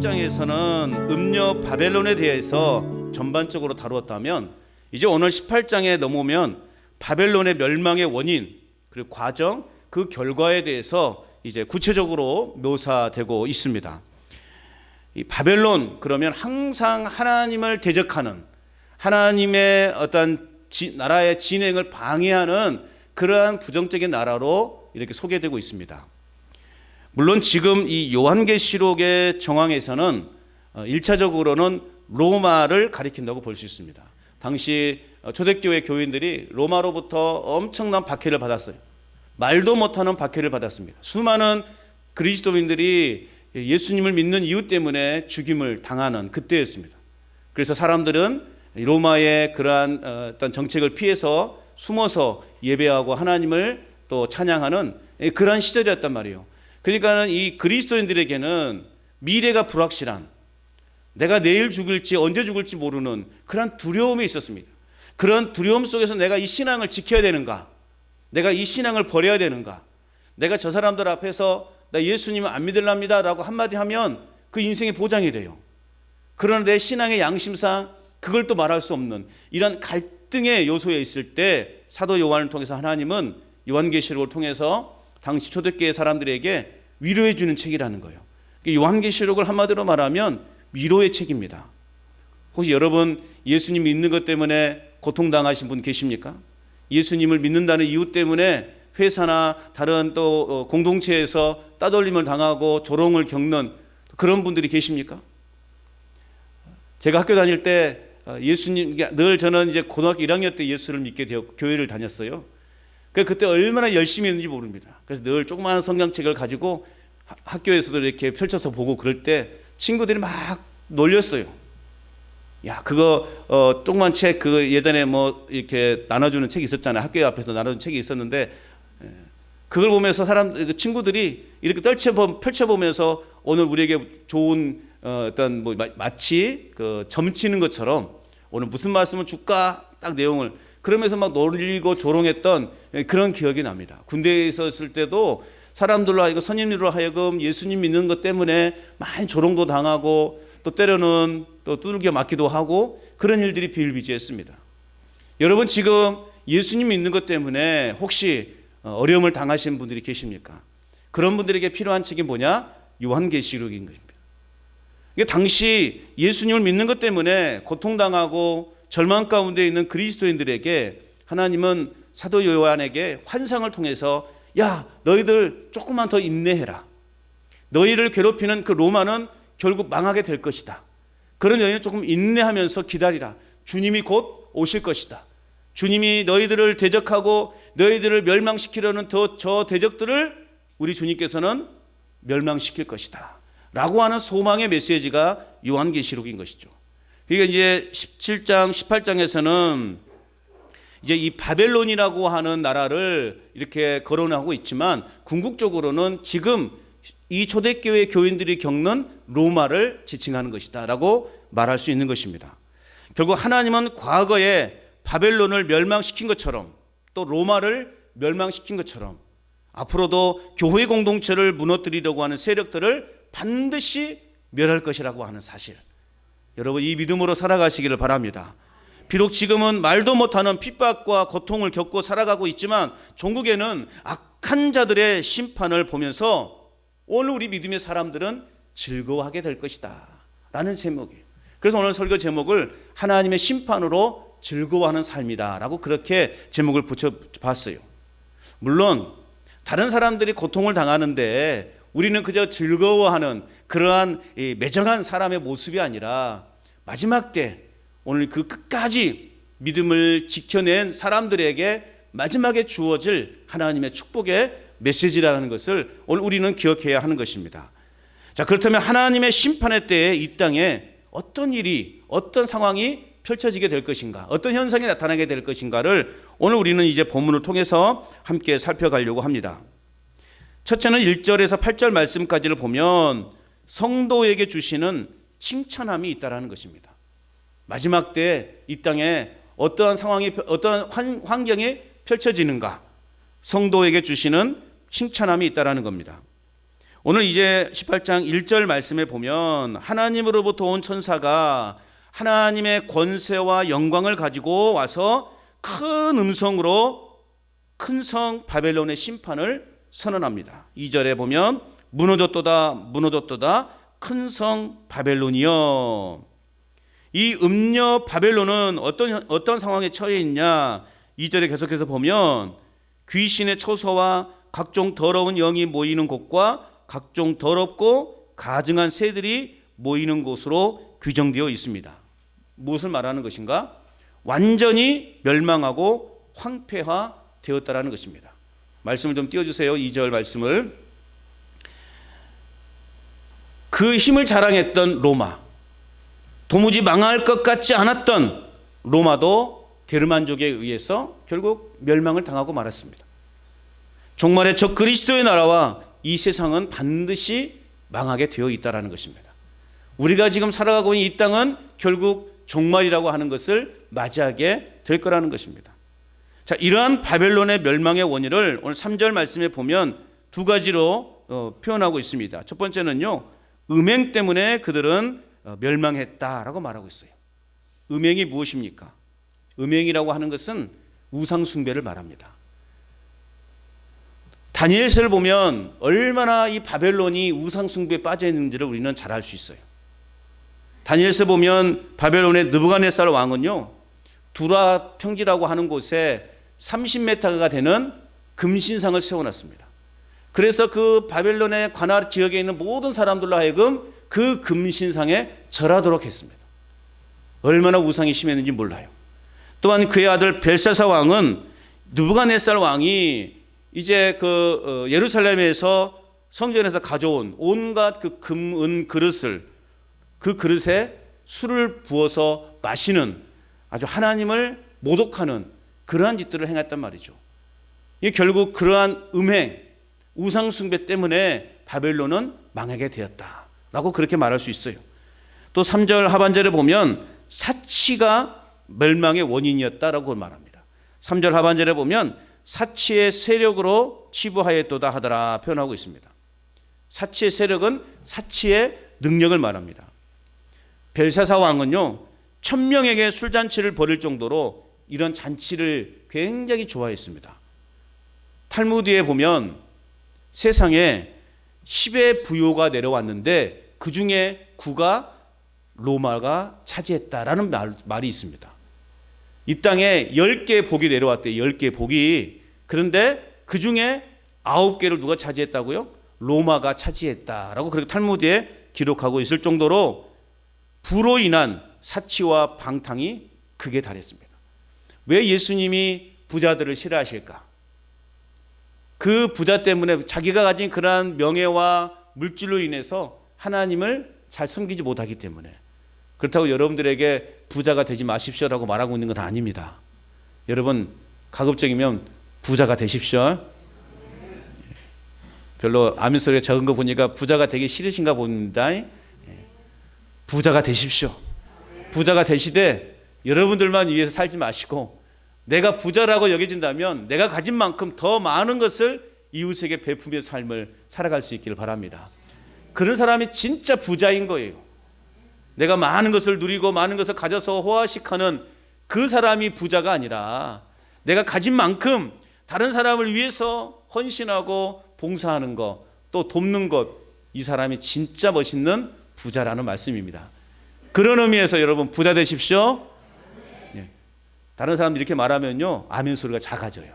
17장에서는 음녀 바벨론에 대해서 전반적으로 다루었다면, 이제 오늘 18장에 넘어오면 바벨론의 멸망의 원인 그리고 과정, 그 결과에 대해서 이제 구체적으로 묘사되고 있습니다. 이 바벨론 그러면 항상 하나님을 대적하는, 하나님의 어떤 나라의 진행을 방해하는 그러한 부정적인 나라로 이렇게 소개되고 있습니다. 물론 지금 이 요한계시록의 정황에서는 1차적으로는 로마를 가리킨다고 볼 수 있습니다. 당시 초대교회 교인들이 로마로부터 엄청난 박해를 받았어요. 말도 못하는 박해를 받았습니다. 수많은 그리스도인들이 예수님을 믿는 이유 때문에 죽임을 당하는 그때였습니다. 그래서 사람들은 로마의 그러한 어떤 정책을 피해서 숨어서 예배하고 하나님을 또 찬양하는 그러한 시절이었단 말이에요. 그러니까 이 그리스도인들에게는 미래가 불확실한, 내가 내일 죽을지 언제 죽을지 모르는 그런 두려움이 있었습니다. 그런 두려움 속에서 내가 이 신앙을 지켜야 되는가, 내가 이 신앙을 버려야 되는가, 내가 저 사람들 앞에서 나 예수님을 안 믿을랍니다 라고 한마디 하면 그 인생의 보장이 돼요. 그러나 내 신앙의 양심상 그걸 또 말할 수 없는 이런 갈등의 요소에 있을 때 사도 요한을 통해서 하나님은 요한계시록을 통해서 당시 초대교회 사람들에게 위로해 주는 책이라는 거예요. 요한계시록을 한마디로 말하면 위로의 책입니다. 혹시 여러분 예수님 믿는 것 때문에 고통당하신 분 계십니까? 예수님을 믿는다는 이유 때문에 회사나 다른 또 공동체에서 따돌림을 당하고 조롱을 겪는 그런 분들이 계십니까? 제가 학교 다닐 때 예수님, 늘 저는 이제 고등학교 1학년 때 예수를 믿게 되어 교회를 다녔어요. 그때 얼마나 열심히 했는지 모릅니다. 그래서 늘 조그마한 성경책을 가지고 학교에서도 이렇게 펼쳐서 보고 그럴 때 친구들이 막 놀렸어요. 야, 그거 조그만 책, 그 예전에 뭐 이렇게 나눠주는 책이 있었잖아요. 학교 앞에서 나눠주는 책이 있었는데, 그걸 보면서 친구들이 이렇게 펼쳐보면서 오늘 우리에게 좋은 어떤 뭐 마치 그 점치는 것처럼 오늘 무슨 말씀을 줄까 딱 내용을 그러면서 막 놀리고 조롱했던 그런 기억이 납니다. 군대에 있었을 때도 사람들로 하여금, 선임으로 하여금 예수님 믿는 것 때문에 많이 조롱도 당하고 또 때로는 또 두들겨 맞기도 하고 그런 일들이 비일비재했습니다. 여러분 지금 예수님 믿는 것 때문에 혹시 어려움을 당하신 분들이 계십니까? 그런 분들에게 필요한 책이 뭐냐? 요한계시록인 것입니다. 당시 예수님을 믿는 것 때문에 고통당하고 절망 가운데 있는 그리스도인들에게 하나님은 사도 요한에게 환상을 통해서, 야, 너희들 조금만 더 인내해라. 너희를 괴롭히는 그 로마는 결국 망하게 될 것이다. 그런 너희는 조금 인내하면서 기다리라. 주님이 곧 오실 것이다. 주님이 너희들을 대적하고 너희들을 멸망시키려는 저 대적들을 우리 주님께서는 멸망시킬 것이다 라고 하는 소망의 메시지가 요한계시록인 것이죠. 그러니까 이제 17장, 18장에서는 이제 이 바벨론이라고 하는 나라를 이렇게 거론하고 있지만 궁극적으로는 지금 이 초대교회 교인들이 겪는 로마를 지칭하는 것이다 라고 말할 수 있는 것입니다. 결국 하나님은 과거에 바벨론을 멸망시킨 것처럼 또 로마를 멸망시킨 것처럼 앞으로도 교회 공동체를 무너뜨리려고 하는 세력들을 반드시 멸할 것이라고 하는 사실, 여러분 이 믿음으로 살아가시기를 바랍니다. 비록 지금은 말도 못하는 핍박과 고통을 겪고 살아가고 있지만 종국에는 악한 자들의 심판을 보면서 오늘 우리 믿음의 사람들은 즐거워하게 될 것이다 라는 제목이에요. 그래서 오늘 설교 제목을 하나님의 심판으로 즐거워하는 삶이다 라고 그렇게 제목을 붙여봤어요. 물론 다른 사람들이 고통을 당하는데 우리는 그저 즐거워하는 그러한 매정한 사람의 모습이 아니라 마지막 때 오늘 그 끝까지 믿음을 지켜낸 사람들에게 마지막에 주어질 하나님의 축복의 메시지라는 것을 오늘 우리는 기억해야 하는 것입니다. 자, 그렇다면 하나님의 심판의 때에 이 땅에 어떤 일이, 어떤 상황이 펼쳐지게 될 것인가, 어떤 현상이 나타나게 될 것인가를 오늘 우리는 이제 본문을 통해서 함께 살펴가려고 합니다. 첫째는 1절에서 8절 말씀까지를 보면 성도에게 주시는 칭찬함이 있다라는 것입니다. 마지막 때 이 땅에 어떠한 상황이, 어떠한 환경이 펼쳐지는가, 성도에게 주시는 칭찬함이 있다라는 겁니다. 오늘 이제 18장 1절 말씀에 보면 하나님으로부터 온 천사가 하나님의 권세와 영광을 가지고 와서 큰 음성으로 큰 성 바벨론의 심판을 선언합니다. 2절에 보면 무너졌도다 무너졌도다 큰 성 바벨론이여. 이 음녀 바벨론은 어떤 상황에 처해 있냐. 2절에 계속해서 보면 귀신의 처소와 각종 더러운 영이 모이는 곳과 각종 더럽고 가증한 새들이 모이는 곳으로 규정되어 있습니다. 무엇을 말하는 것인가? 완전히 멸망하고 황폐화되었다라는 것입니다. 말씀을 좀 띄워주세요. 2절 말씀을. 그 힘을 자랑했던 로마, 도무지 망할 것 같지 않았던 로마도 게르만족에 의해서 결국 멸망을 당하고 말았습니다. 종말에 저 그리스도의 나라와 이 세상은 반드시 망하게 되어 있다는 것입니다. 우리가 지금 살아가고 있는 이 땅은 결국 종말이라고 하는 것을 맞이하게 될 거라는 것입니다. 자, 이러한 바벨론의 멸망의 원인을 오늘 3절 말씀에 보면 두 가지로 표현하고 있습니다. 첫 번째는요, 음행 때문에 그들은 멸망했다라고 말하고 있어요. 음행이 무엇입니까? 음행이라고 하는 것은 우상 숭배를 말합니다. 다니엘서를 보면 얼마나 이 바벨론이 우상 숭배에 빠져 있는지를 우리는 잘 알 수 있어요. 다니엘서 보면 바벨론의 느부갓네살 왕은요, 두라 평지라고 하는 곳에 30m가 되는 금신상을 세워놨습니다. 그래서 그 바벨론의 관할 지역에 있는 모든 사람들로 하여금 그 금신상에 절하도록 했습니다. 얼마나 우상이 심했는지 몰라요. 또한 그의 아들 벨사사 왕은 느부갓네살 왕이 이제 그 예루살렘에서 성전에서 가져온 온갖 그 금, 은 그릇을 그 그릇에 술을 부어서 마시는 아주 하나님을 모독하는 그러한 짓들을 행했단 말이죠. 이 결국 그러한 음행, 우상 숭배 때문에 바벨론은 망하게 되었다라고 그렇게 말할 수 있어요. 또 3절 하반절에 보면 사치가 멸망의 원인이었다라고 말합니다. 3절 하반절에 보면 사치의 세력으로 치부하였도다 하더라 표현하고 있습니다. 사치의 세력은 사치의 능력을 말합니다. 벨사사 왕은요, 1000명에게 술잔치를 벌일 정도로 이런 잔치를 굉장히 좋아했습니다. 탈무드에 보면 세상에 10의 부요가 내려왔는데 그 중에 9가 로마가 차지했다라는 말이 있습니다. 이 땅에 10개의 복이 내려왔대요. 10개의 복이. 그런데 그 중에 9개를 누가 차지했다고요? 로마가 차지했다라고 그렇게 탈무드에 기록하고 있을 정도로 부로 인한 사치와 방탕이 극에 달했습니다. 왜 예수님이 부자들을 싫어하실까? 그 부자 때문에 자기가 가진 그러한 명예와 물질로 인해서 하나님을 잘 섬기지 못하기 때문에. 그렇다고 여러분들에게 부자가 되지 마십시오라고 말하고 있는 건 아닙니다. 여러분 가급적이면 부자가 되십시오. 별로 아멘 소리가 적은 거 보니까 부자가 되기 싫으신가 봅니다. 부자가 되십시오. 부자가 되시되 여러분들만 위해서 살지 마시고 내가 부자라고 여겨진다면 내가 가진 만큼 더 많은 것을 이웃에게 베푸며 삶을 살아갈 수 있기를 바랍니다. 그런 사람이 진짜 부자인 거예요. 내가 많은 것을 누리고 많은 것을 가져서 호화식하는 그 사람이 부자가 아니라 내가 가진 만큼 다른 사람을 위해서 헌신하고 봉사하는 것, 또 돕는 것, 이 사람이 진짜 멋있는 부자라는 말씀입니다. 그런 의미에서 여러분 부자 되십시오. 다른 사람들이 이렇게 말하면요, 아멘 소리가 작아져요.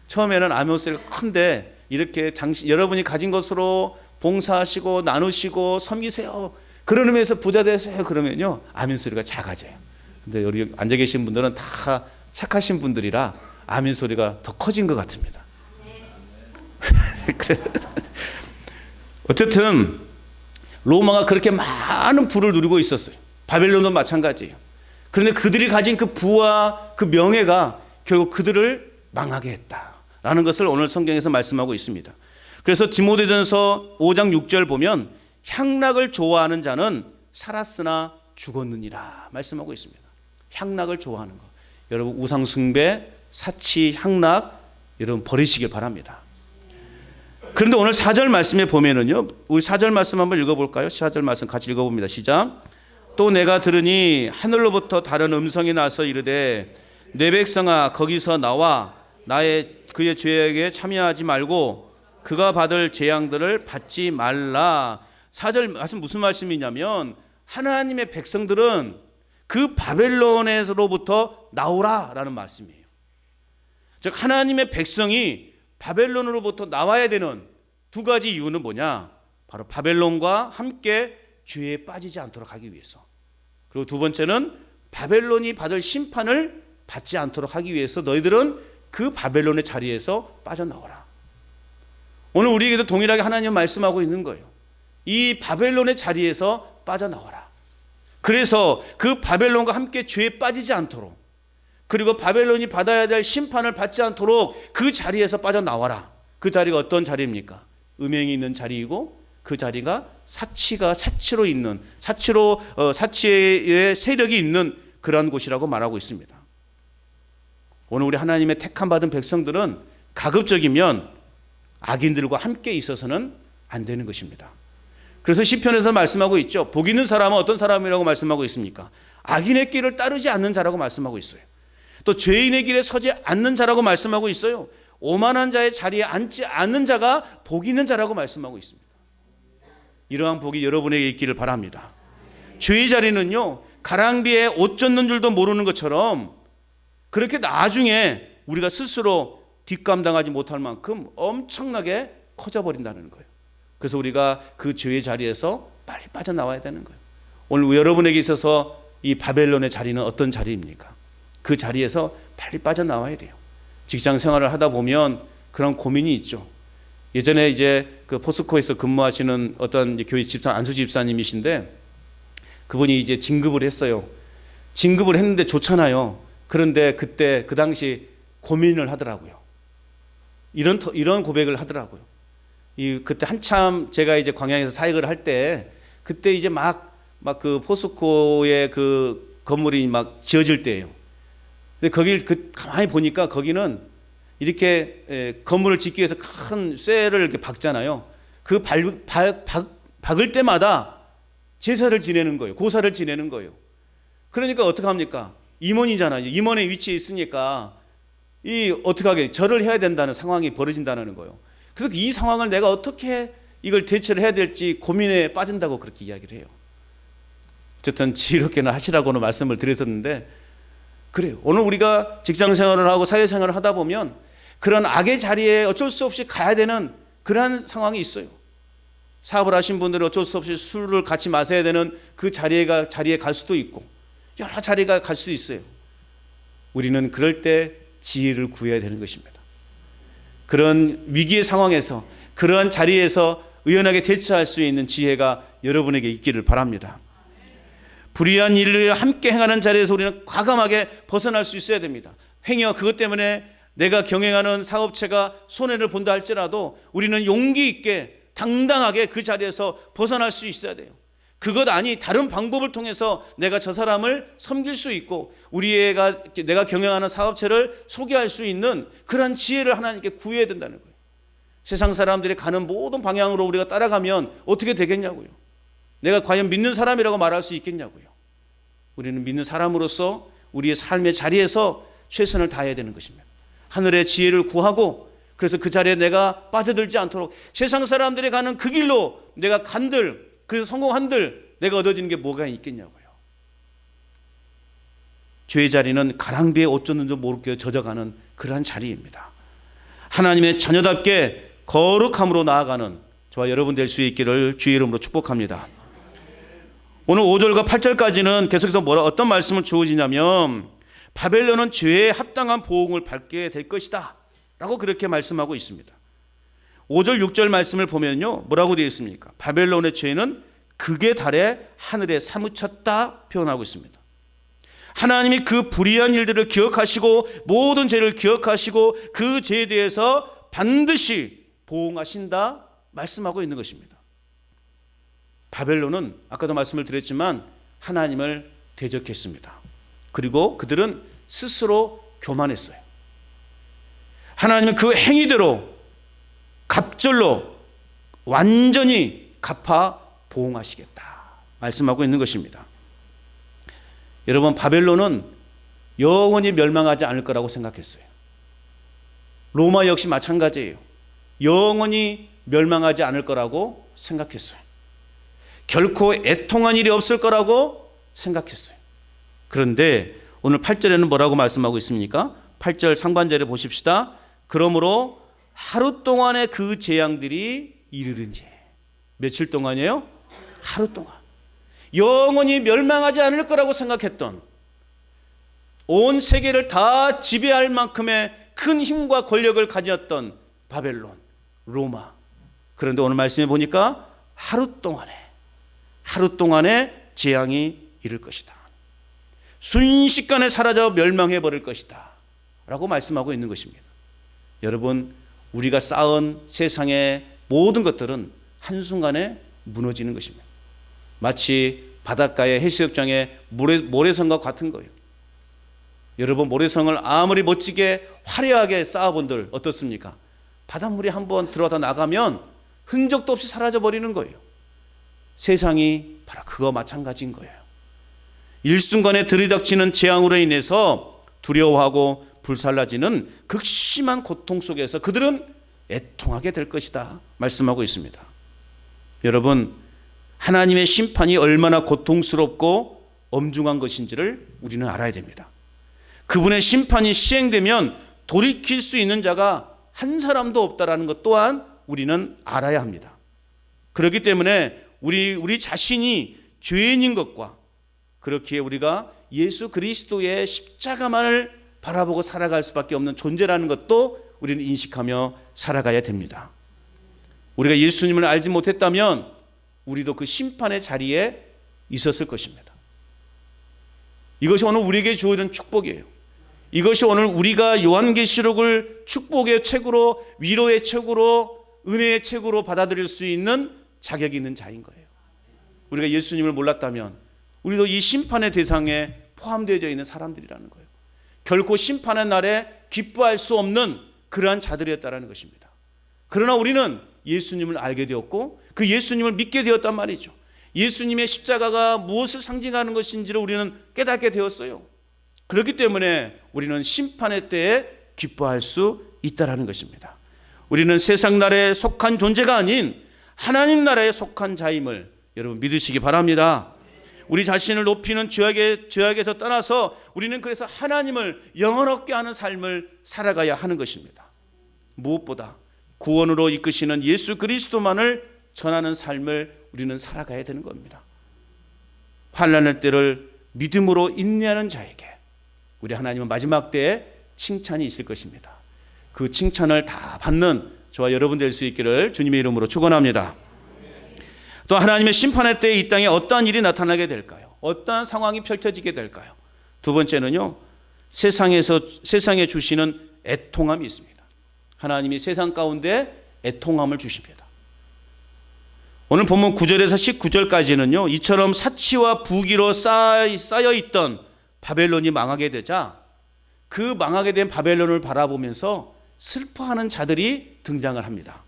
처음에는 아멘 소리가 큰데 이렇게 여러분이 가진 것으로 봉사하시고 나누시고 섬기세요. 그런 의미에서 부자 되세요. 그러면요, 아멘 소리가 작아져요. 근데 여기 앉아 계신 분들은 다 착하신 분들이라 아멘 소리가 더 커진 것 같습니다. 어쨌든 로마가 그렇게 많은 부를 누리고 있었어요. 바벨론도 마찬가지예요. 그런데 그들이 가진 그 부와 그 명예가 결국 그들을 망하게 했다라는 것을 오늘 성경에서 말씀하고 있습니다. 그래서 디모데전서 5장 6절 보면 향락을 좋아하는 자는 살았으나 죽었느니라 말씀하고 있습니다. 향락을 좋아하는 것. 여러분 우상 숭배, 사치, 향락 여러분 버리시길 바랍니다. 그런데 오늘 4절 말씀에 보면은요, 우리 4절 말씀 한번 읽어볼까요? 4절 말씀 같이 읽어봅니다. 시작. 또 내가 들으니 하늘로부터 다른 음성이 나서 이르되 내 백성아 거기서 나와 그의 죄악에 참여하지 말고 그가 받을 재앙들을 받지 말라. 4절 말씀 무슨 말씀이냐면 하나님의 백성들은 그 바벨론에서로부터 나오라라는 말씀이에요. 즉 하나님의 백성이 바벨론으로부터 나와야 되는 두 가지 이유는 뭐냐? 바로 바벨론과 함께 죄에 빠지지 않도록 하기 위해서. 그리고 두 번째는 바벨론이 받을 심판을 받지 않도록 하기 위해서 너희들은 그 바벨론의 자리에서 빠져나오라. 오늘 우리에게도 동일하게 하나님 말씀하고 있는 거예요. 이 바벨론의 자리에서 빠져나와라. 그래서 그 바벨론과 함께 죄에 빠지지 않도록, 그리고 바벨론이 받아야 될 심판을 받지 않도록 그 자리에서 빠져나와라. 그 자리가 어떤 자리입니까? 음행이 있는 자리이고 그 자리가 사치로 있는 사치의 세력이 있는 그러한 곳이라고 말하고 있습니다. 오늘 우리 하나님의 택함 받은 백성들은 가급적이면 악인들과 함께 있어서는 안 되는 것입니다. 그래서 시편에서 말씀하고 있죠. 복 있는 사람은 어떤 사람이라고 말씀하고 있습니까? 악인의 길을 따르지 않는 자라고 말씀하고 있어요. 또 죄인의 길에 서지 않는 자라고 말씀하고 있어요. 오만한 자의 자리에 앉지 않는 자가 복 있는 자라고 말씀하고 있습니다. 이러한 복이 여러분에게 있기를 바랍니다. 죄의 자리는요, 가랑비에 옷 젖는 줄도 모르는 것처럼 그렇게 나중에 우리가 스스로 뒷감당하지 못할 만큼 엄청나게 커져버린다는 거예요. 그래서 우리가 그 죄의 자리에서 빨리 빠져나와야 되는 거예요. 오늘 여러분에게 있어서 이 바벨론의 자리는 어떤 자리입니까? 그 자리에서 빨리 빠져나와야 돼요. 직장 생활을 하다 보면 그런 고민이 있죠. 예전에 이제 그 포스코에서 근무하시는 어떤 교회 집사, 안수 집사님이신데 그분이 이제 진급을 했어요. 진급을 했는데 좋잖아요. 그런데 그때 그 당시 고민을 하더라고요. 이런 고백을 하더라고요. 그때 한참 제가 이제 광양에서 사역을 할 때 그때 이제 막 그 포스코의 그 건물이 막 지어질 때예요. 근데 거길 가만히 보니까 거기는 이렇게 건물을 짓기 위해서 큰 쇠를 이렇게 박잖아요. 그 박을 때마다 제사를 지내는 거예요. 고사를 지내는 거예요. 그러니까 어떻게 합니까? 임원이잖아요. 임원의 위치에 있으니까 어떻게 하게 절을 해야 된다는 상황이 벌어진다는 거예요. 그래서 이 상황을 내가 어떻게 이걸 대처를 해야 될지 고민에 빠진다고 그렇게 이야기를 해요. 어쨌든 지혜롭게는 하시라고는 말씀을 드렸었는데 그래요. 오늘 우리가 직장 생활을 하고 사회 생활을 하다 보면 그런 악의 자리에 어쩔 수 없이 가야 되는 그러한 상황이 있어요. 사업을 하신 분들은 어쩔 수 없이 술을 같이 마셔야 되는 그 자리에 갈 수도 있고 여러 자리가 갈 수 있어요. 우리는 그럴 때 지혜를 구해야 되는 것입니다. 그런 위기의 상황에서 그러한 자리에서 의연하게 대처할 수 있는 지혜가 여러분에게 있기를 바랍니다. 불의한 일을 함께 행하는 자리에서 우리는 과감하게 벗어날 수 있어야 됩니다. 행여 그것 때문에 내가 경영하는 사업체가 손해를 본다 할지라도 우리는 용기 있게 당당하게 그 자리에서 벗어날 수 있어야 돼요. 그것 아니 다른 방법을 통해서 내가 저 사람을 섬길 수 있고 내가 경영하는 사업체를 소개할 수 있는 그런 지혜를 하나님께 구해야 된다는 거예요. 세상 사람들이 가는 모든 방향으로 우리가 따라가면 어떻게 되겠냐고요. 내가 과연 믿는 사람이라고 말할 수 있겠냐고요. 우리는 믿는 사람으로서 우리의 삶의 자리에서 최선을 다해야 되는 것입니다. 하늘의 지혜를 구하고 그래서 그 자리에 내가 빠져들지 않도록 세상 사람들이 가는 그 길로 내가 간들 그래서 성공한들 내가 얻어지는 게 뭐가 있겠냐고요. 죄의 자리는 가랑비에 옷 젖는지 모르게 젖어가는 그러한 자리입니다. 하나님의 자녀답게 거룩함으로 나아가는 저와 여러분 될 수 있기를 주의 이름으로 축복합니다. 오늘 5절과 8절까지는 계속해서 어떤 말씀을 주어지냐면 바벨론은 죄에 합당한 보응을 받게 될 것이다 라고 그렇게 말씀하고 있습니다. 5절 6절 말씀을 보면요 뭐라고 되어 있습니까? 바벨론의 죄는 극에 달해 하늘에 사무쳤다 표현하고 있습니다. 하나님이 그 불의한 일들을 기억하시고 모든 죄를 기억하시고 그 죄에 대해서 반드시 보응하신다 말씀하고 있는 것입니다. 바벨론은 아까도 말씀을 드렸지만 하나님을 대적했습니다. 그리고 그들은 스스로 교만했어요. 하나님은 그 행위대로 갑절로 완전히 갚아 보응하시겠다 말씀하고 있는 것입니다. 여러분, 바벨론은 영원히 멸망하지 않을 거라고 생각했어요. 로마 역시 마찬가지예요. 영원히 멸망하지 않을 거라고 생각했어요. 결코 애통한 일이 없을 거라고 생각했어요. 그런데 오늘 8절에는 뭐라고 말씀하고 있습니까? 8절 상반절에 보십시다. 그러므로 하루 동안에 그 재앙들이 이르는지. 며칠 동안이에요? 하루 동안. 영원히 멸망하지 않을 거라고 생각했던, 온 세계를 다 지배할 만큼의 큰 힘과 권력을 가졌던 바벨론, 로마. 그런데 오늘 말씀해 보니까 하루 동안에 재앙이 이를 것이다. 순식간에 사라져 멸망해 버릴 것이다 라고 말씀하고 있는 것입니다. 여러분, 우리가 쌓은 세상의 모든 것들은 한순간에 무너지는 것입니다. 마치 바닷가의 해수욕장의 모래성과 같은 거예요. 여러분, 모래성을 아무리 멋지게 화려하게 쌓아본들 어떻습니까? 바닷물이 한번 들어다 나가면 흔적도 없이 사라져 버리는 거예요. 세상이 바로 그거 마찬가지인 거예요. 일순간에 들이닥치는 재앙으로 인해서 두려워하고 불살라지는 극심한 고통 속에서 그들은 애통하게 될 것이다 말씀하고 있습니다. 여러분, 하나님의 심판이 얼마나 고통스럽고 엄중한 것인지를 우리는 알아야 됩니다. 그분의 심판이 시행되면 돌이킬 수 있는 자가 한 사람도 없다라는 것 또한 우리는 알아야 합니다. 그렇기 때문에 우리 자신이 죄인인 것과 그렇기에 우리가 예수 그리스도의 십자가만을 바라보고 살아갈 수밖에 없는 존재라는 것도 우리는 인식하며 살아가야 됩니다. 우리가 예수님을 알지 못했다면 우리도 그 심판의 자리에 있었을 것입니다. 이것이 오늘 우리에게 주어진 축복이에요. 이것이 오늘 우리가 요한계시록을 축복의 책으로, 위로의 책으로, 은혜의 책으로 받아들일 수 있는 자격이 있는 자인 거예요. 우리가 예수님을 몰랐다면 우리도 이 심판의 대상에 포함되어 있는 사람들이라는 거예요. 결코 심판의 날에 기뻐할 수 없는 그러한 자들이었다는 것입니다. 그러나 우리는 예수님을 알게 되었고 그 예수님을 믿게 되었단 말이죠. 예수님의 십자가가 무엇을 상징하는 것인지를 우리는 깨닫게 되었어요. 그렇기 때문에 우리는 심판의 때에 기뻐할 수 있다는 것입니다. 우리는 세상 나라에 속한 존재가 아닌 하나님 나라에 속한 자임을 여러분 믿으시기 바랍니다. 우리 자신을 높이는 죄악에서 떠나서 우리는 그래서 하나님을 영원롭게 하는 삶을 살아가야 하는 것입니다. 무엇보다 구원으로 이끄시는 예수 그리스도만을 전하는 삶을 우리는 살아가야 되는 겁니다. 환난의 때를 믿음으로 인내하는 자에게 우리 하나님은 마지막 때에 칭찬이 있을 것입니다. 그 칭찬을 다 받는 저와 여러분 될 수 있기를 주님의 이름으로 축원합니다. 또 하나님의 심판의 때에 이 땅에 어떠한 일이 나타나게 될까요? 어떠한 상황이 펼쳐지게 될까요? 두 번째는요, 세상에 주시는 애통함이 있습니다. 하나님이 세상 가운데 애통함을 주십니다. 오늘 본문 9절에서 19절까지는요, 이처럼 사치와 부귀로 쌓여 있던 바벨론이 망하게 되자 그 망하게 된 바벨론을 바라보면서 슬퍼하는 자들이 등장을 합니다.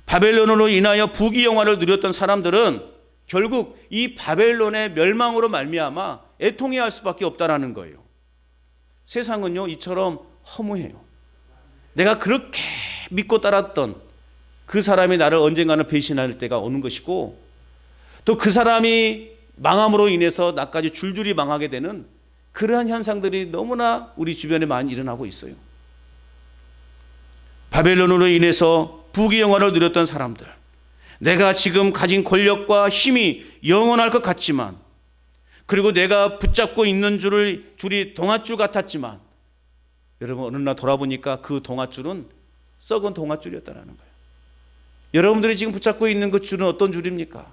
바벨론으로 인하여 부귀영화를 누렸던 사람들은 결국 이 바벨론의 멸망으로 말미암아 애통해야 할 수밖에 없다라는 거예요. 세상은요, 이처럼 허무해요. 내가 그렇게 믿고 따랐던 그 사람이 나를 언젠가는 배신할 때가 오는 것이고, 또 그 사람이 망함으로 인해서 나까지 줄줄이 망하게 되는 그러한 현상들이 너무나 우리 주변에 많이 일어나고 있어요. 바벨론으로 인해서 부귀영화를 누렸던 사람들, 내가 지금 가진 권력과 힘이 영원할 것 같지만, 그리고 내가 붙잡고 있는 줄이 동아줄 같았지만, 여러분 어느 날 돌아보니까 그 동아줄은 썩은 동아줄이었다는 거예요. 여러분들이 지금 붙잡고 있는 그 줄은 어떤 줄입니까?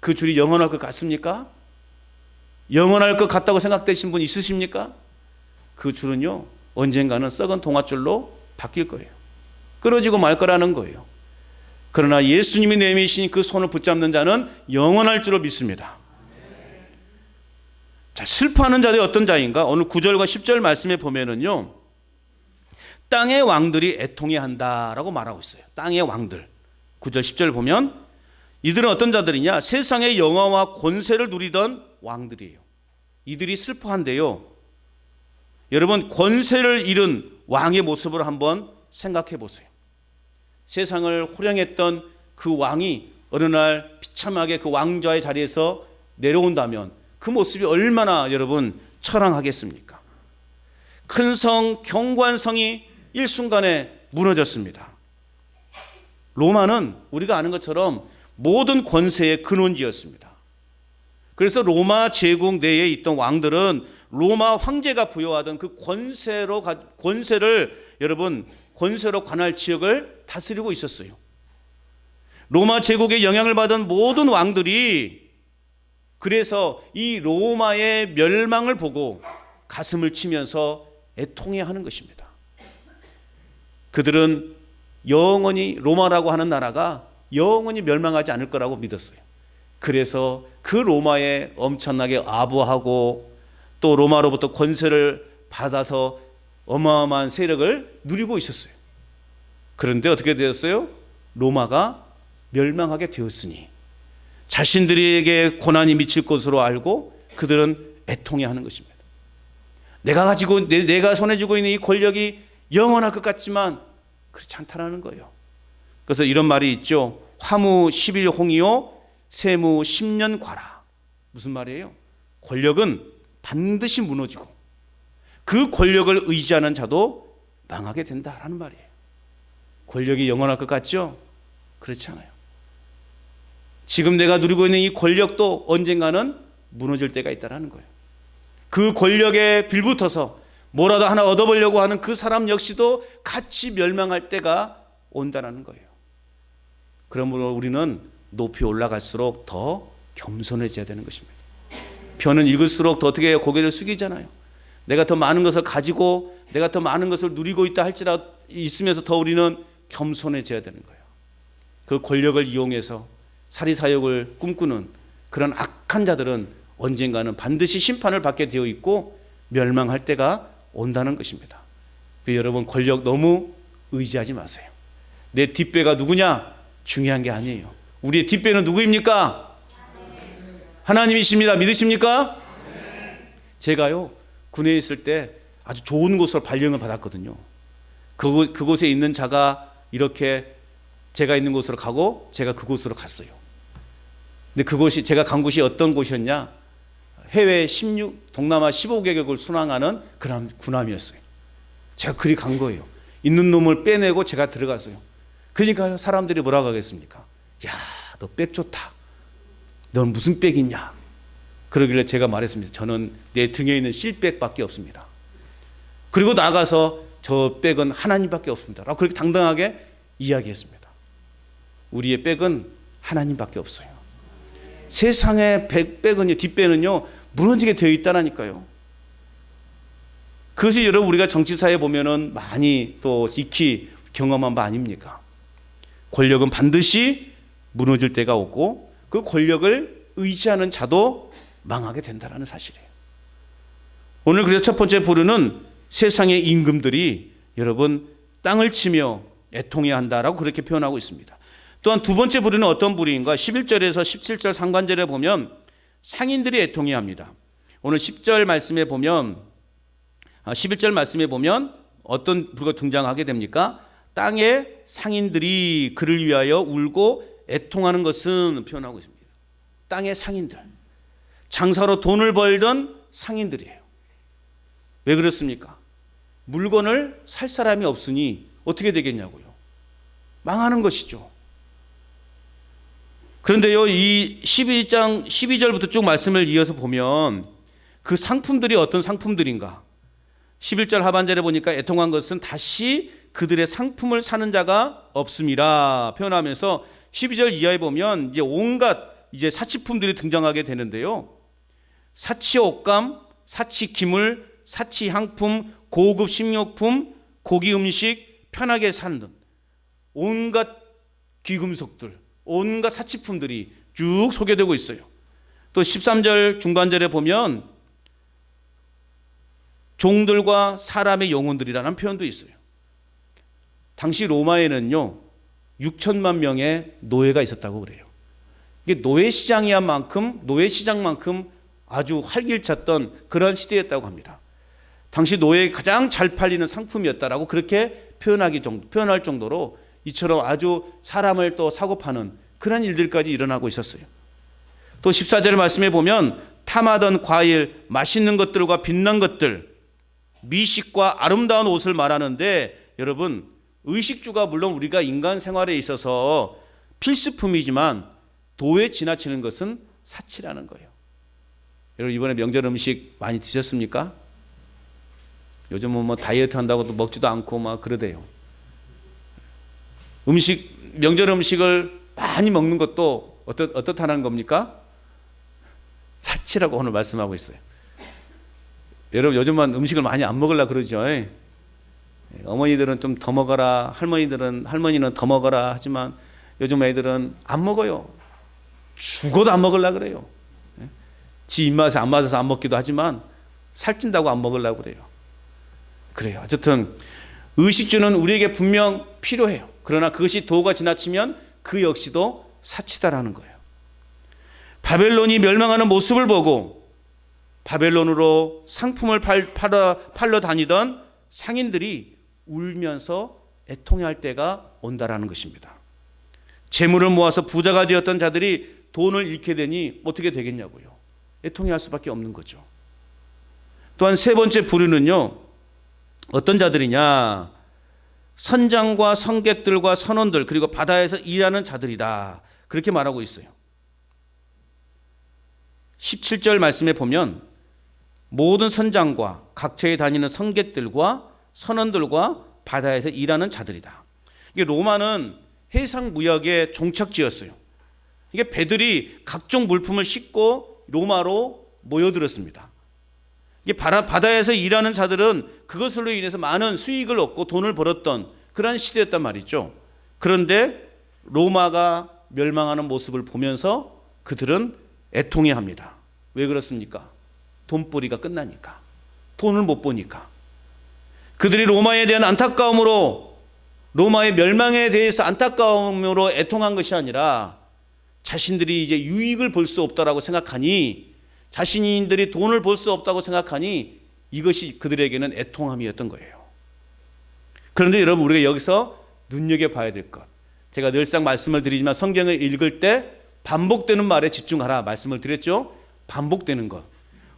그 줄이 영원할 것 같습니까? 영원할 것 같다고 생각되신 분 있으십니까? 그 줄은요, 언젠가는 썩은 동아줄로 바뀔 거예요. 끊어지고 말 거라는 거예요. 그러나 예수님이 내미신 그 손을 붙잡는 자는 영원할 줄로 믿습니다. 자, 슬퍼하는 자들이 어떤 자인가? 오늘 9절과 10절 말씀에 보면은요, 땅의 왕들이 애통해 한다라고 말하고 있어요. 땅의 왕들. 9절 10절 보면 이들은 어떤 자들이냐? 세상의 영화와 권세를 누리던 왕들이에요. 이들이 슬퍼한데요. 여러분, 권세를 잃은 왕의 모습을 한번 생각해 보세요. 세상을 호령했던 그 왕이 어느 날 비참하게 그 왕좌의 자리에서 내려온다면 그 모습이 얼마나 여러분 처량하겠습니까? 큰 성, 견고한 성이 일순간에 무너졌습니다. 로마는 우리가 아는 것처럼 모든 권세의 근원지였습니다. 그래서 로마 제국 내에 있던 왕들은 로마 황제가 부여하던 그 권세를 여러분 권세로 관할 지역을 다스리고 있었어요. 로마 제국의 영향을 받은 모든 왕들이 그래서 이 로마의 멸망을 보고 가슴을 치면서 애통해하는 것입니다. 그들은 영원히 로마라고 하는 나라가 영원히 멸망하지 않을 거라고 믿었어요. 그래서 그 로마에 엄청나게 아부하고 또 로마로부터 권세를 받아서 어마어마한 세력을 누리고 있었어요. 그런데 어떻게 되었어요? 로마가 멸망하게 되었으니 자신들에게 고난이 미칠 것으로 알고 그들은 애통해하는 것입니다. 내가 손에 쥐고 있는 이 권력이 영원할 것 같지만 그렇지 않다라는 거예요. 그래서 이런 말이 있죠. 화무 10일 홍이요 세무 10년 과라. 무슨 말이에요? 권력은 반드시 무너지고 그 권력을 의지하는 자도 망하게 된다라는 말이에요. 권력이 영원할 것 같죠? 그렇지 않아요. 지금 내가 누리고 있는 이 권력도 언젠가는 무너질 때가 있다라는 거예요. 그 권력에 빌붙어서 뭐라도 하나 얻어보려고 하는 그 사람 역시도 같이 멸망할 때가 온다라는 거예요. 그러므로 우리는 높이 올라갈수록 더 겸손해져야 되는 것입니다. 편은 읽을수록 더 어떻게 해요? 고개를 숙이잖아요. 내가 더 많은 것을 가지고 내가 더 많은 것을 누리고 있다 할지라도 있으면서 더 우리는 겸손해져야 되는 거예요. 그 권력을 이용해서 사리사욕을 꿈꾸는 그런 악한 자들은 언젠가는 반드시 심판을 받게 되어 있고 멸망할 때가 온다는 것입니다. 여러분, 권력 너무 의지하지 마세요. 내 뒷배가 누구냐? 중요한 게 아니에요. 우리의 뒷배는 누구입니까? 하나님이십니다. 믿으십니까? 제가요 군에 있을 때 아주 좋은 곳으로 발령을 받았거든요. 그곳에 있는 자가 이렇게 제가 있는 곳으로 가고 제가 그곳으로 갔어요. 근데 그곳이 제가 간 곳이 어떤 곳이었냐? 해외 동남아 15개국을 순항하는 그런 군함이었어요. 제가 그리 간 거예요. 있는 놈을 빼내고 제가 들어갔어요. 그러니까요 사람들이 뭐라고 하겠습니까? 야, 너 백 좋다. 넌 무슨 백이냐? 그러길래 제가 말했습니다. 저는 내 등에 있는 실백밖에 없습니다. 그리고 나가서 저 백은 하나님밖에 없습니다. 라고 그렇게 당당하게 이야기했습니다. 우리의 백은 하나님밖에 없어요. 세상의 백은요, 뒷배는요 무너지게 되어 있다니까요. 그것이 여러분 우리가 정치사에 보면은 많이 또 익히 경험한 바 아닙니까? 권력은 반드시 무너질 때가 오고 그 권력을 의지하는 자도 망하게 된다는 사실이에요. 오늘 그래서 첫 번째 부류는 세상의 임금들이 여러분 땅을 치며 애통해야 한다라고 그렇게 표현하고 있습니다. 또한 두 번째 부류는 어떤 부류인가? 11절에서 17절 상관절에 보면 상인들이 애통해야 합니다. 오늘 10절 말씀에 보면 11절 말씀에 보면 어떤 부류가 등장하게 됩니까? 땅의 상인들이 그를 위하여 울고 애통하는 것은 표현하고 있습니다. 땅의 상인들, 장사로 돈을 벌던 상인들이에요. 왜 그렇습니까? 물건을 살 사람이 없으니 어떻게 되겠냐고요? 망하는 것이죠. 그런데요, 이 12장 12절부터 쭉 말씀을 이어서 보면 그 상품들이 어떤 상품들인가? 11절 하반절에 보니까 애통한 것은 다시 그들의 상품을 사는 자가 없음이라 표현하면서 12절 이하에 보면 이제 온갖 이제 사치품들이 등장하게 되는데요. 사치 옷감, 사치 기물, 사치 향품, 고급 식료품, 고기 음식, 편하게 사는 온갖 귀금속들, 온갖 사치품들이 쭉 소개되고 있어요. 또 13절 중반절에 보면 종들과 사람의 영혼들이라는 표현도 있어요. 당시 로마에는요 6천만 명의 노예가 있었다고 그래요. 이게 노예 시장만큼 아주 활기찼던 그런 시대였다고 합니다. 당시 노예에 가장 잘 팔리는 상품이었다라고 그렇게 표현할 정도로 이처럼 아주 사람을 또 사고 파는 그런 일들까지 일어나고 있었어요. 또 14절 말씀에 보면 탐하던 과일, 맛있는 것들과 빛난 것들, 미식과 아름다운 옷을 말하는데, 여러분 의식주가 물론 우리가 인간 생활에 있어서 필수품이지만 도에 지나치는 것은 사치라는 거예요. 여러분 이번에 명절 음식 많이 드셨습니까? 요즘은 뭐 다이어트 한다고 또 먹지도 않고 막 그러대요. 명절 음식을 많이 먹는 것도 어떻다는 겁니까? 사치라고 오늘 말씀하고 있어요. 여러분 요즘은 음식을 많이 안 먹으려고 그러죠. 어머니들은 좀 더 먹어라, 할머니는 더 먹어라 하지만 요즘 애들은 안 먹어요. 죽어도 안 먹으려고 그래요. 지 입맛에 안 맞아서 안 먹기도 하지만 살찐다고 안 먹으려고 그래요. 그래요. 어쨌든 의식주는 우리에게 분명 필요해요. 그러나 그것이 도가 지나치면 그 역시도 사치다라는 거예요. 바벨론이 멸망하는 모습을 보고 바벨론으로 상품을 팔러 다니던 상인들이 울면서 애통해할 때가 온다라는 것입니다. 재물을 모아서 부자가 되었던 자들이 돈을 잃게 되니 어떻게 되겠냐고요. 애통해할 수밖에 없는 거죠. 또한 세 번째 부류는요, 어떤 자들이냐, 선장과 성객들과 선원들 그리고 바다에서 일하는 자들이다, 그렇게 말하고 있어요. 17절 말씀에 보면 모든 선장과 각처에 다니는 성객들과 선원들과 바다에서 일하는 자들이다. 이게 로마는 해상 무역의 종착지였어요. 이게 배들이 각종 물품을 싣고 로마로 모여들었습니다. 이게 바다에서 일하는 자들은 그것으로 인해서 많은 수익을 얻고 돈을 벌었던 그런 시대였단 말이죠. 그런데 로마가 멸망하는 모습을 보면서 그들은 애통해합니다. 왜 그렇습니까? 돈벌이가 끝나니까, 돈을 못 보니까. 그들이 로마에 대한 안타까움으로, 로마의 멸망에 대해서 안타까움으로 애통한 것이 아니라 자신들이 이제 유익을 볼 수 없다라고 생각하니, 자신들이 돈을 벌 수 없다고 생각하니 이것이 그들에게는 애통함이었던 거예요. 그런데 여러분, 우리가 여기서 눈여겨봐야 될 것, 제가 늘상 말씀을 드리지만 성경을 읽을 때 반복되는 말에 집중하라 말씀을 드렸죠. 반복되는 것.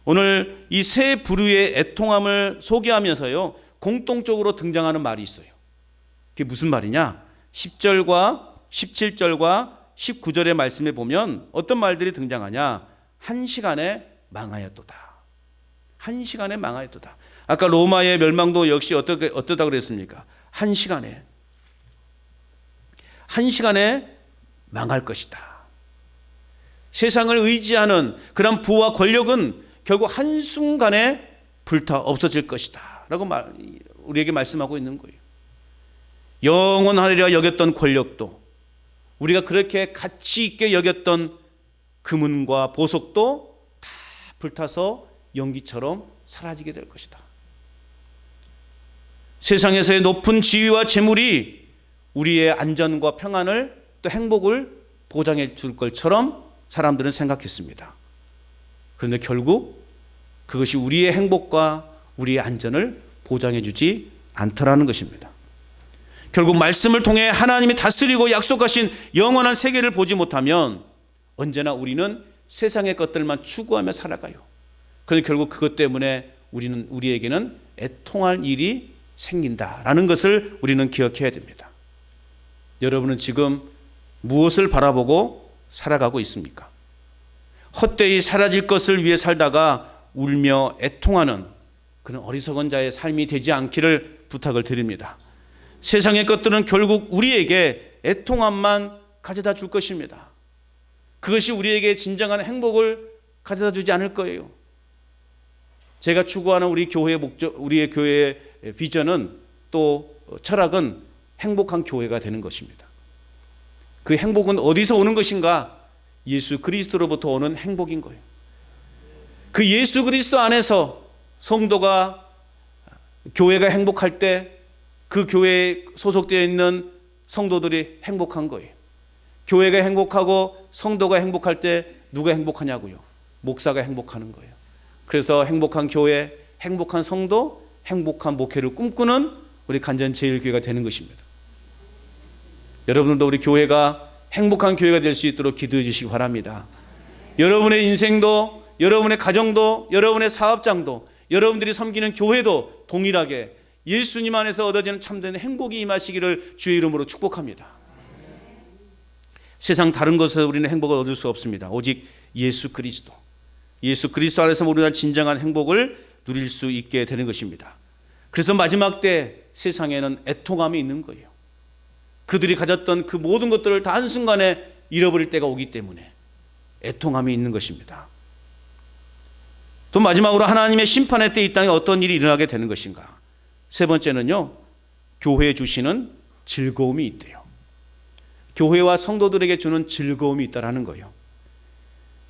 오늘 이 세 부류의 애통함을 소개하면서요, 공통적으로 등장하는 말이 있어요. 그게 무슨 말이냐? 10절과 17절과 19절의 말씀에 보면 어떤 말들이 등장하냐? 한 시간에 망하였도다. 한 시간에 망하였도다. 아까 로마의 멸망도 역시 어떠다 그랬습니까? 한 시간에 망할 것이다. 세상을 의지하는 그런 부와 권력은 결국 한순간에 불타 없어질 것이다 라고 우리에게 말씀하고 있는 거예요. 영원하리라 여겼던 권력도, 우리가 그렇게 가치 있게 여겼던 금은과 보석도 다 불타서 연기처럼 사라지게 될 것이다. 세상에서의 높은 지위와 재물이 우리의 안전과 평안을 또 행복을 보장해 줄 것처럼 사람들은 생각했습니다. 그런데 결국 그것이 우리의 행복과 우리의 안전을 보장해 주지 않더라는 것입니다. 결국 말씀을 통해 하나님이 다스리고 약속하신 영원한 세계를 보지 못하면 언제나 우리는 세상의 것들만 추구하며 살아가요. 그런데 결국 그것 때문에 우리에게는 애통할 일이 생긴다라는 것을 우리는 기억해야 됩니다. 여러분은 지금 무엇을 바라보고 살아가고 있습니까? 헛되이 사라질 것을 위해 살다가 울며 애통하는 그런 어리석은 자의 삶이 되지 않기를 부탁을 드립니다. 세상의 것들은 결국 우리에게 애통함만 가져다 줄 것입니다. 그것이 우리에게 진정한 행복을 가져다 주지 않을 거예요. 제가 추구하는 우리의 교회의 비전은, 또 철학은 행복한 교회가 되는 것입니다. 그 행복은 어디서 오는 것인가? 예수 그리스도로부터 오는 행복인 거예요. 그 예수 그리스도 안에서 성도가, 교회가 행복할 때 그 교회에 소속되어 있는 성도들이 행복한 거예요. 교회가 행복하고 성도가 행복할 때 누가 행복하냐고요? 목사가 행복하는 거예요. 그래서 행복한 교회, 행복한 성도, 행복한 목회를 꿈꾸는 우리 간전제일교회가 되는 것입니다. 여러분들도 우리 교회가 행복한 교회가 될 수 있도록 기도해 주시기 바랍니다. 여러분의 인생도, 여러분의 가정도, 여러분의 사업장도, 여러분들이 섬기는 교회도 동일하게 예수님 안에서 얻어지는 참된 행복이 임하시기를 주의 이름으로 축복합니다. 세상 다른 것에서 우리는 행복을 얻을 수 없습니다. 오직 예수 그리스도 안에서 우리가 진정한 행복을 누릴 수 있게 되는 것입니다. 그래서 마지막 때 세상에는 애통함이 있는 거예요. 그들이 가졌던 그 모든 것들을 다 한순간에 잃어버릴 때가 오기 때문에 애통함이 있는 것입니다. 또 마지막으로 하나님의 심판의 때 이 땅에 어떤 일이 일어나게 되는 것인가? 세 번째는요, 교회에 주시는 즐거움이 있대요. 교회와 성도들에게 주는 즐거움이 있다라는 거예요.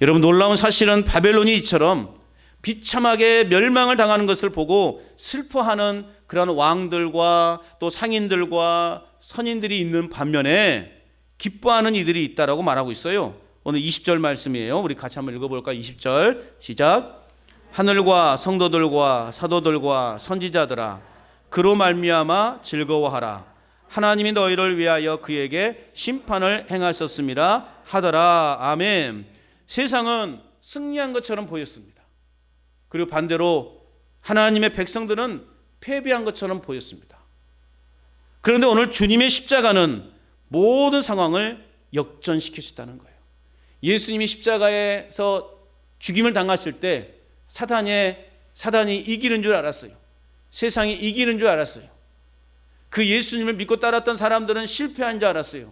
여러분, 놀라운 사실은 바벨론이 이처럼 비참하게 멸망을 당하는 것을 보고 슬퍼하는 그러한 왕들과 또 상인들과 선인들이 있는 반면에 기뻐하는 이들이 있다라고 말하고 있어요. 오늘 20절 말씀이에요. 우리 같이 한번 읽어볼까요? 20절 시작. 하늘과 성도들과 사도들과 선지자들아, 그로 말미암아 즐거워하라. 하나님이 너희를 위하여 그에게 심판을 행하셨음이라 하더라. 아멘. 세상은 승리한 것처럼 보였습니다. 그리고 반대로 하나님의 백성들은 패배한 것처럼 보였습니다. 그런데 오늘 주님의 십자가는 모든 상황을 역전시키셨다는 거예요. 예수님이 십자가에서 죽임을 당했을 때 사단이 이기는 줄 알았어요. 세상이 이기는 줄 알았어요. 그 예수님을 믿고 따랐던 사람들은 실패한 줄 알았어요.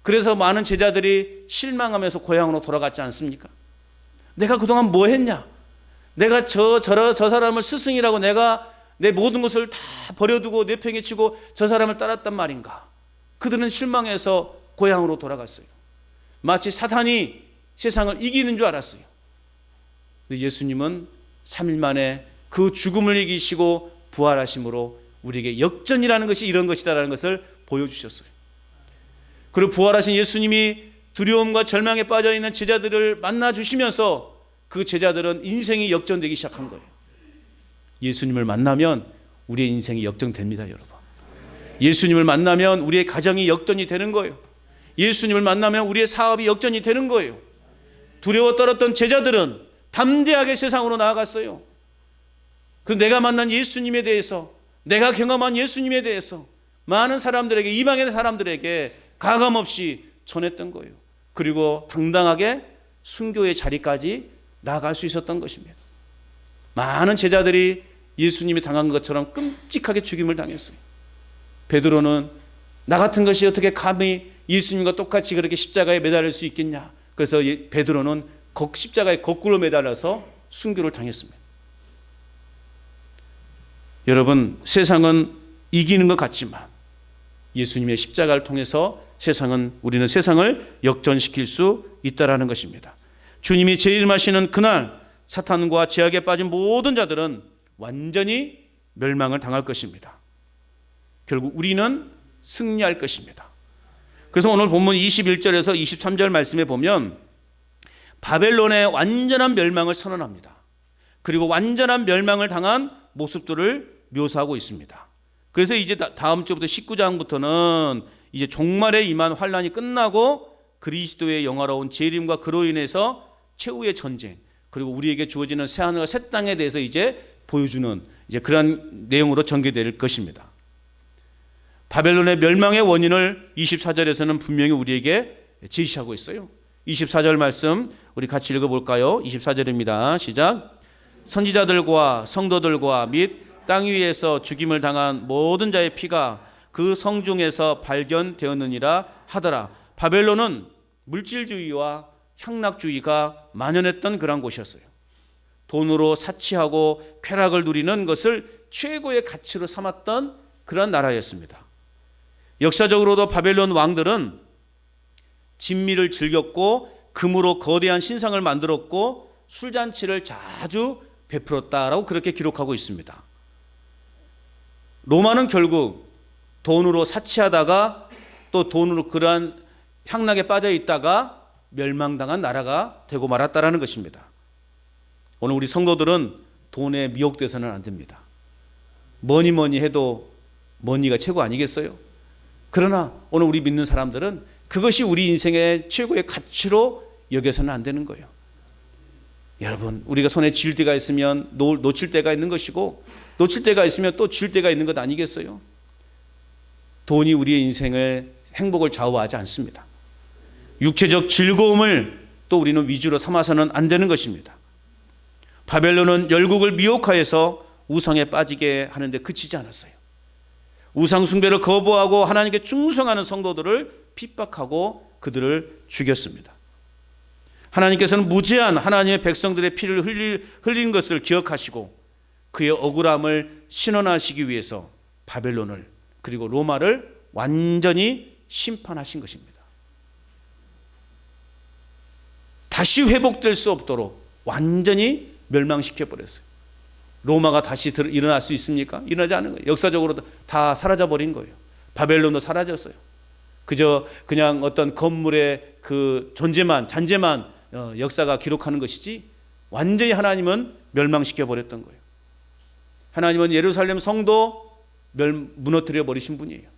그래서 많은 제자들이 실망하면서 고향으로 돌아갔지 않습니까? 내가 그동안 뭐 했냐? 내가 저 사람을 스승이라고 내가 내 모든 것을 다 버려두고 내팽개치고 저 사람을 따랐단 말인가? 그들은 실망해서 고향으로 돌아갔어요. 마치 사탄이 세상을 이기는 줄 알았어요. 근데 예수님은 3일 만에 그 죽음을 이기시고 부활하심으로 우리에게 역전이라는 것이 이런 것이다라는 것을 보여주셨어요. 그리고 부활하신 예수님이 두려움과 절망에 빠져있는 제자들을 만나주시면서 그 제자들은 인생이 역전되기 시작한 거예요. 예수님을 만나면 우리의 인생이 역전됩니다, 여러분. 예수님을 만나면 우리의 가정이 역전이 되는 거예요. 예수님을 만나면 우리의 사업이 역전이 되는 거예요. 두려워 떨었던 제자들은 담대하게 세상으로 나아갔어요. 그 내가 만난 예수님에 대해서, 내가 경험한 예수님에 대해서 많은 사람들에게, 이방의 사람들에게 가감없이 전했던 거예요. 그리고 당당하게 순교의 자리까지 나아갈 수 있었던 것입니다. 많은 제자들이 예수님이 당한 것처럼 끔찍하게 죽임을 당했어요. 베드로는 나 같은 것이 어떻게 감히 예수님과 똑같이 그렇게 십자가에 매달릴 수 있겠냐. 그래서 베드로는 십자가에 거꾸로 매달려서 순교를 당했습니다. 여러분, 세상은 이기는 것 같지만 예수님의 십자가를 통해서 우리는 세상을 역전시킬 수 있다라는 것입니다. 주님이 재림하시는 그날 사탄과 죄악에 빠진 모든 자들은 완전히 멸망을 당할 것입니다. 결국 우리는 승리할 것입니다. 그래서 오늘 본문 21절에서 23절 말씀에 보면 바벨론의 완전한 멸망을 선언합니다. 그리고 완전한 멸망을 당한 모습들을 묘사하고 있습니다. 그래서 이제 다음 주부터 19장부터는 이제 종말에 임한 환란이 끝나고 그리스도의 영화로운 재림과 그로 인해서 최후의 전쟁, 그리고 우리에게 주어지는 새하늘과 새 땅에 대해서 이제 보여주는 이제 그런 내용으로 전개될 것입니다. 바벨론의 멸망의 원인을 24절에서는 분명히 우리에게 제시하고 있어요. 24절 말씀 우리 같이 읽어볼까요? 24절입니다. 시작. 선지자들과 성도들과 및 땅 위에서 죽임을 당한 모든 자의 피가 그 성중에서 발견되었느니라 하더라. 바벨론은 물질주의와 향락주의가 만연했던 그런 곳이었어요. 돈으로 사치하고 쾌락을 누리는 것을 최고의 가치로 삼았던 그런 나라였습니다. 역사적으로도 바벨론 왕들은 진미를 즐겼고 금으로 거대한 신상을 만들었고 술잔치를 자주 베풀었다라고 그렇게 기록하고 있습니다. 로마는 결국 돈으로 사치하다가 또 돈으로 그러한 향락에 빠져 있다가 멸망당한 나라가 되고 말았다라는 것입니다. 오늘 우리 성도들은 돈에 미혹돼서는 안 됩니다. 뭐니 해도 머니가 최고 아니겠어요? 그러나 오늘 우리 믿는 사람들은 그것이 우리 인생의 최고의 가치로 여겨서는 안 되는 거예요. 여러분, 우리가 손에 쥘 때가 있으면 놓칠 때가 있는 것이고, 놓칠 때가 있으면 또 쥘 때가 있는 것 아니겠어요? 돈이 우리의 인생의 행복을 좌우하지 않습니다. 육체적 즐거움을 또 우리는 위주로 삼아서는 안 되는 것입니다. 바벨론은 열국을 미혹하여서 우상에 빠지게 하는데 그치지 않았어요. 우상 숭배를 거부하고 하나님께 충성하는 성도들을 핍박하고 그들을 죽였습니다. 하나님께서는 무제한 하나님의 백성들의 피를 흘린 것을 기억하시고 그의 억울함을 신원하시기 위해서 바벨론을 그리고 로마를 완전히 심판하신 것입니다. 다시 회복될 수 없도록 완전히 멸망시켜버렸어요. 로마가 다시 일어날 수 있습니까? 일어나지 않은 거예요. 역사적으로 다 사라져버린 거예요. 바벨론도 사라졌어요. 그냥 어떤 건물의 그 잔재만 역사가 기록하는 것이지 완전히 하나님은 멸망시켜버렸던 거예요. 하나님은 예루살렘 성도 무너뜨려 버리신 분이에요.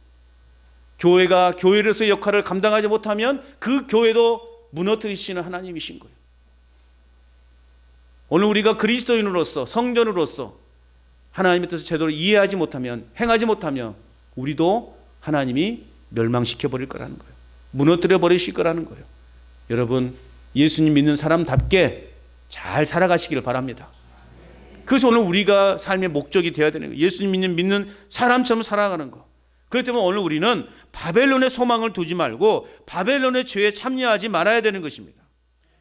교회가 교회로서의 역할을 감당하지 못하면 그 교회도 무너뜨리시는 하나님이신 거예요. 오늘 우리가 그리스도인으로서 성전으로서 하나님의 뜻을 제대로 이해하지 못하면 행하지 못하면 우리도 하나님이 멸망시켜 버릴 거라는 거예요. 무너뜨려 버리실 거라는 거예요. 여러분, 예수님 믿는 사람답게 잘 살아가시길 바랍니다. 그래서 오늘 우리가 삶의 목적이 되어야 되는 거예요. 예수님 믿는 사람처럼 살아가는 거. 그렇기 때문에 오늘 우리는 바벨론의 소망을 두지 말고 바벨론의 죄에 참여하지 말아야 되는 것입니다.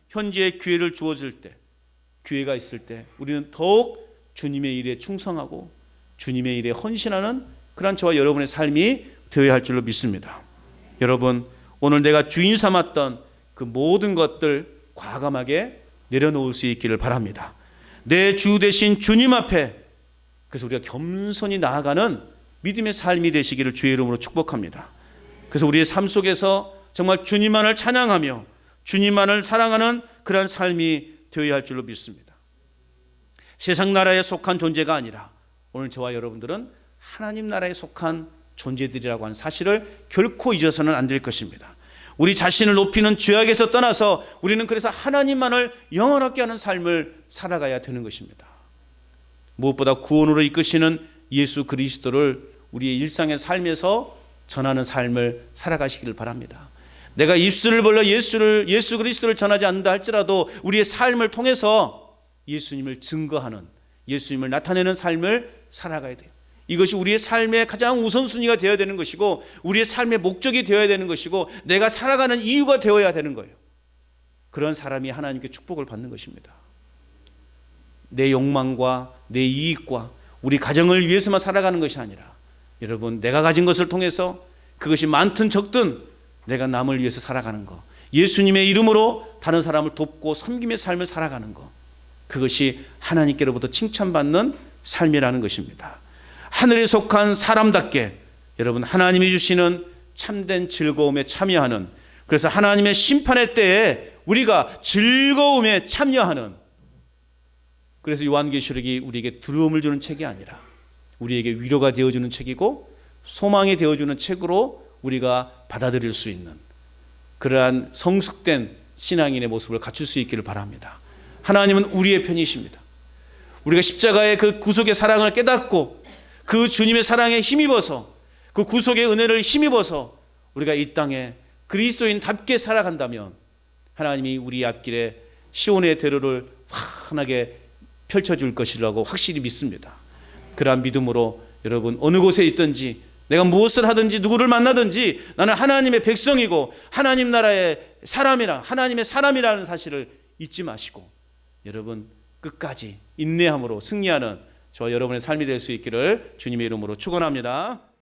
현재 기회를 주어질 때, 기회가 있을 때 우리는 더욱 주님의 일에 충성하고 주님의 일에 헌신하는 그런 저와 여러분의 삶이 되어야 할 줄로 믿습니다. 여러분, 오늘 내가 주인 삼았던 그 모든 것들 과감하게 내려놓을 수 있기를 바랍니다. 내 주 대신 주님 앞에, 그래서 우리가 겸손히 나아가는 믿음의 삶이 되시기를 주의 이름으로 축복합니다. 그래서 우리의 삶 속에서 정말 주님만을 찬양하며 주님만을 사랑하는 그런 삶이 되어야 할 줄로 믿습니다. 세상 나라에 속한 존재가 아니라 오늘 저와 여러분들은 하나님 나라에 속한 존재들이라고 하는 사실을 결코 잊어서는 안 될 것입니다. 우리 자신을 높이는 죄악에서 떠나서 우리는 그래서 하나님만을 영원하게 하는 삶을 살아가야 되는 것입니다. 무엇보다 구원으로 이끄시는 예수 그리스도를 우리의 일상의 삶에서 전하는 삶을 살아가시기를 바랍니다. 내가 입술을 벌려 예수 그리스도를 전하지 않는다 할지라도 우리의 삶을 통해서 예수님을 증거하는, 예수님을 나타내는 삶을 살아가야 돼요. 이것이 우리의 삶의 가장 우선순위가 되어야 되는 것이고 우리의 삶의 목적이 되어야 되는 것이고 내가 살아가는 이유가 되어야 되는 거예요. 그런 사람이 하나님께 축복을 받는 것입니다. 내 욕망과 내 이익과 우리 가정을 위해서만 살아가는 것이 아니라 여러분, 내가 가진 것을 통해서 그것이 많든 적든 내가 남을 위해서 살아가는 것, 예수님의 이름으로 다른 사람을 돕고 섬김의 삶을 살아가는 것, 그것이 하나님께로부터 칭찬받는 삶이라는 것입니다. 하늘에 속한 사람답게 여러분, 하나님이 주시는 참된 즐거움에 참여하는, 그래서 하나님의 심판의 때에 우리가 즐거움에 참여하는, 그래서 요한계시록이 우리에게 두려움을 주는 책이 아니라 우리에게 위로가 되어주는 책이고 소망이 되어주는 책으로 우리가 받아들일 수 있는 그러한 성숙된 신앙인의 모습을 갖출 수 있기를 바랍니다. 하나님은 우리의 편이십니다. 우리가 십자가의 그 구속의 사랑을 깨닫고 그 주님의 사랑에 힘입어서 그 구속의 은혜를 힘입어서 우리가 이 땅에 그리스도인답게 살아간다면 하나님이 우리 앞길에 시온의 대로를 환하게 펼쳐줄 것이라고 확실히 믿습니다. 그러한 믿음으로 여러분, 어느 곳에 있든지 내가 무엇을 하든지 누구를 만나든지 나는 하나님의 백성이고 하나님 나라의 사람이라, 하나님의 사람이라는 사실을 잊지 마시고 여러분, 끝까지 인내함으로 승리하는 저와 여러분의 삶이 될 수 있기를 주님의 이름으로 축원합니다.